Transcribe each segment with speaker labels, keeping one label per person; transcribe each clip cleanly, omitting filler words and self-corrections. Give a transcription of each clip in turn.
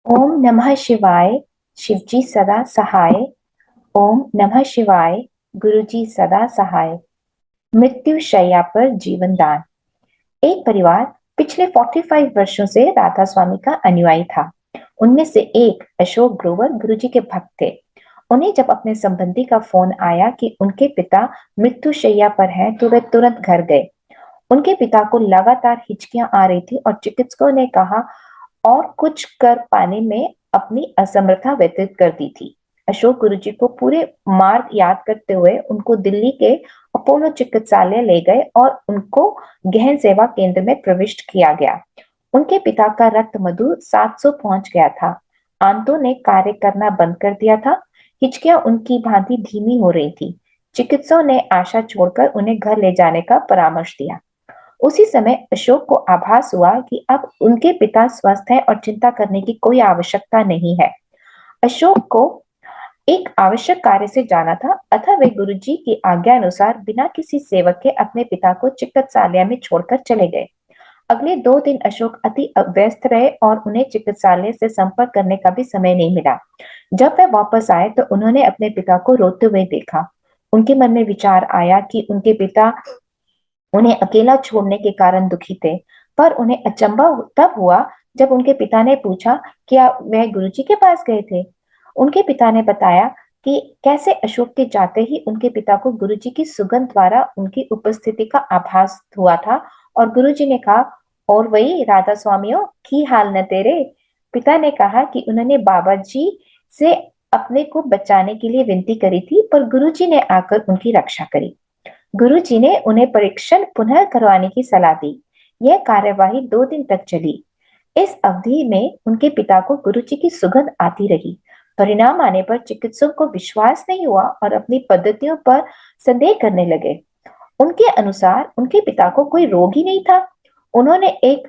Speaker 1: ओम नमः शिवाय, शिवजी सदा सहाय। ओम नमः शिवाय, गुरुजी सदा सहाय। मृत्यु शैया पर जीवन दान। एक परिवार पिछले 45 वर्षों से राधा स्वामी का अनुयायी था। उनमें से एक अशोक ग्रोवर गुरुजी के भक्त थे। उन्हें जब अपने संबंधी का फोन आया कि उनके पिता मृत्यु शैया पर हैं, तो वे तुरंत घर गए। उनके पिता को लगातार हिचकियां आ रही थी और चिकित्सकों ने कहा और कुछ कर पाने में अपनी असमर्थता व्यतीत कर दी थी। अशोक गुरुजी को पूरे मार्ग याद करते हुए उनको दिल्ली के अपोलो चिकित्सालय ले गए और उनको गहन सेवा केंद्र में प्रविष्ट किया गया। उनके पिता का रक्त मधु 700 पहुंच गया था। आंतों ने कार्य करना बंद कर दिया था। हिचकियां उनकी भांति धीमी हो रही थी। चिकित्सकों ने आशा छोड़कर उन्हें घर ले जाने का परामर्श दिया। उसी समय अशोक को आभास हुआ कि अब उनके पिता स्वस्थ हैं और चिंता करने की कोई आवश्यकता नहीं है। अशोक को एक आवश्यक कार्य से जाना था, अतः वे गुरुजी की आज्ञा अनुसार बिना किसी सेवक के अपने पिता को चिकित्सालय में छोड़कर चले गए। अगले 2 दिन अशोक अति व्यस्त रहे और उन्हें चिकित्सालय से संपर्क करने का भी समय नहीं मिला। जब वे वापस आए तो उन्होंने अपने पिता को रोते हुए देखा। उनके मन में विचार आया कि उनके पिता उन्हें अकेला छोड़ने के कारण दुखी थे, पर उन्हें अचंभा तब हुआ जब उनके पिता ने पूछा क्या वह गुरुजी के पास गए थे। उनके पिता ने बताया कि कैसे अशोक के जाते ही उनके पिता को गुरुजी की सुगंध द्वारा उनकी उपस्थिति का आभास हुआ था और गुरुजी ने कहा, और वही राधा स्वामियों की हाल न तेरे। पिता ने कहा कि उन्होंने बाबा जी से अपने को बचाने के लिए विनती करी थी, पर गुरुजी ने आकर उनकी रक्षा करी। गुरुजी ने उन्हें परीक्षण पुनः करवाने की सलाह दी। यह कार्यवाही 2 दिन तक चली। इस अवधि में उनके पिता को गुरुजी की सुगंध आती रही। परिणाम आने पर चिकित्सकों को विश्वास नहीं हुआ और अपनी पद्धतियों पर संदेह करने लगे। उनके अनुसार उनके पिता को कोई रोग ही नहीं था। उन्होंने एक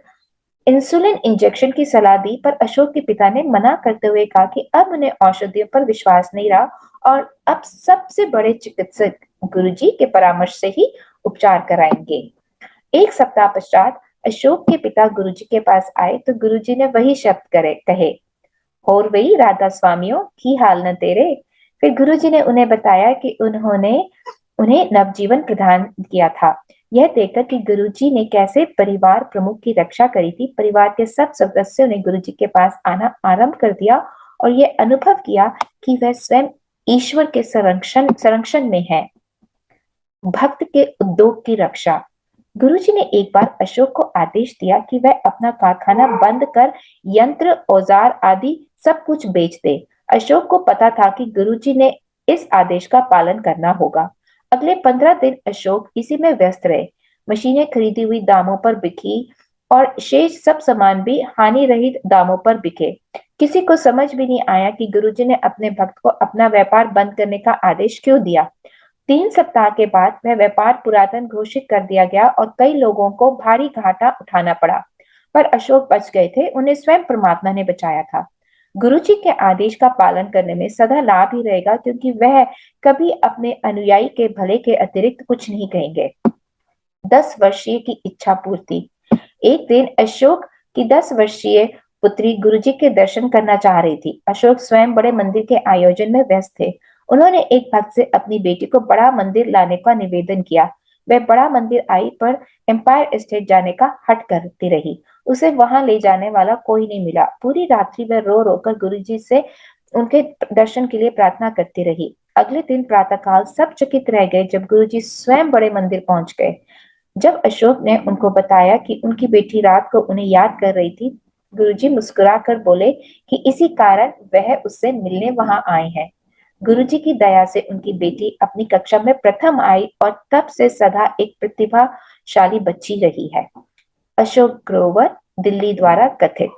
Speaker 1: इंसुलिन इंजेक्शन की सलाह दी, पर अशोक के पिता ने मना करते हुए कहा कि अब उन्हें औषधियों पर विश्वास नहीं रहा और अब सबसे बड़े चिकित्सक गुरुजी के परामर्श से ही उपचार कराएंगे। एक सप्ताह पश्चात अशोक के पिता गुरुजी के पास आए तो गुरुजी ने वही शब्द कहे, और वही राधा स्वामियों की हाल न तेरे। फिर गुरुजी ने उन्हें बताया कि उन्होंने उन्हें नवजीवन प्रदान किया था। यह देखकर कि गुरुजी ने कैसे परिवार प्रमुख की रक्षा करी थी, परिवार के सब सदस्यों ने गुरुजी के पास आना आरंभ कर दिया और यह अनुभव किया कि वह स्वयं ईश्वर के संरक्षण में है। भक्त के उद्योग की रक्षा। गुरुजी ने एक बार अशोक को आदेश दिया कि वह अपना कारखाना बंद कर यंत्र, औजार आदि सब कुछ बेच दे। अशोक को पता था कि गुरुजी ने इस आदेश का पालन करना होगा। अगले 15 दिन अशोक इसी में व्यस्त रहे। मशीनें खरीदी हुई दामों पर बिकी और शेष सब सामान भी हानि रहित दामों पर बिके। किसी को समझ भी नहीं आया कि गुरुजी ने अपने भक्त को अपना व्यापार बंद करने का आदेश क्यों दिया। 3 सप्ताह के बाद वह व्यापार पुरातन घोषित कर दिया गया और कई लोगों को भारी घाटा उठाना पड़ा, पर अशोक बच गए थे। उन्हें स्वयं परमात्मा ने बचाया था। गुरुजी के आदेश का पालन करने में सदा लाभ ही रहेगा, क्योंकि वह कभी अपने अनुयायी के भले के अतिरिक्त कुछ नहीं कहेंगे। 10 वर्षीय की इच्छा पूर्ति। एक दिन अशोक की 10 वर्षीय पुत्री गुरुजी के दर्शन करना चाह रही थी। अशोक स्वयं बड़े मंदिर के आयोजन में व्यस्त थे। उन्होंने एक भक्त से अपनी बेटी को बड़ा मंदिर लाने का निवेदन किया। वह बड़ा मंदिर आई, पर एम्पायर स्टेट जाने का हट करती रही। उसे वहां ले जाने वाला कोई नहीं मिला। पूरी रात्रि वह रो रोकर गुरुजी से उनके दर्शन के लिए प्रार्थना करती रही। अगले दिन प्रातःकाल सब चकित रह गए जब गुरुजी स्वयं बड़े मंदिर पहुंच गए। जब अशोक ने उनको बताया कि उनकी बेटी रात को उन्हें याद कर रही थी, गुरुजी मुस्कुराकर बोले कि इसी कारण वह उससे मिलने वहां आए हैं। गुरुजी की दया से उनकी बेटी अपनी कक्षा में प्रथम आई और तब से सदा एक प्रतिभाशाली बच्ची रही है। अशोक ग्रोवर, दिल्ली द्वारा कथित।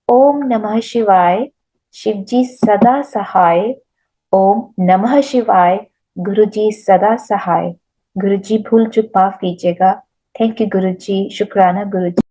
Speaker 1: ओम नमः शिवाय, शिवजी सदा सहाय। ओम नमः शिवाय, गुरुजी सदा सहाय। गुरुजी भूल चूक माफ कीजिएगा। थैंक यू गुरुजी, शुक्राना गुरुजी।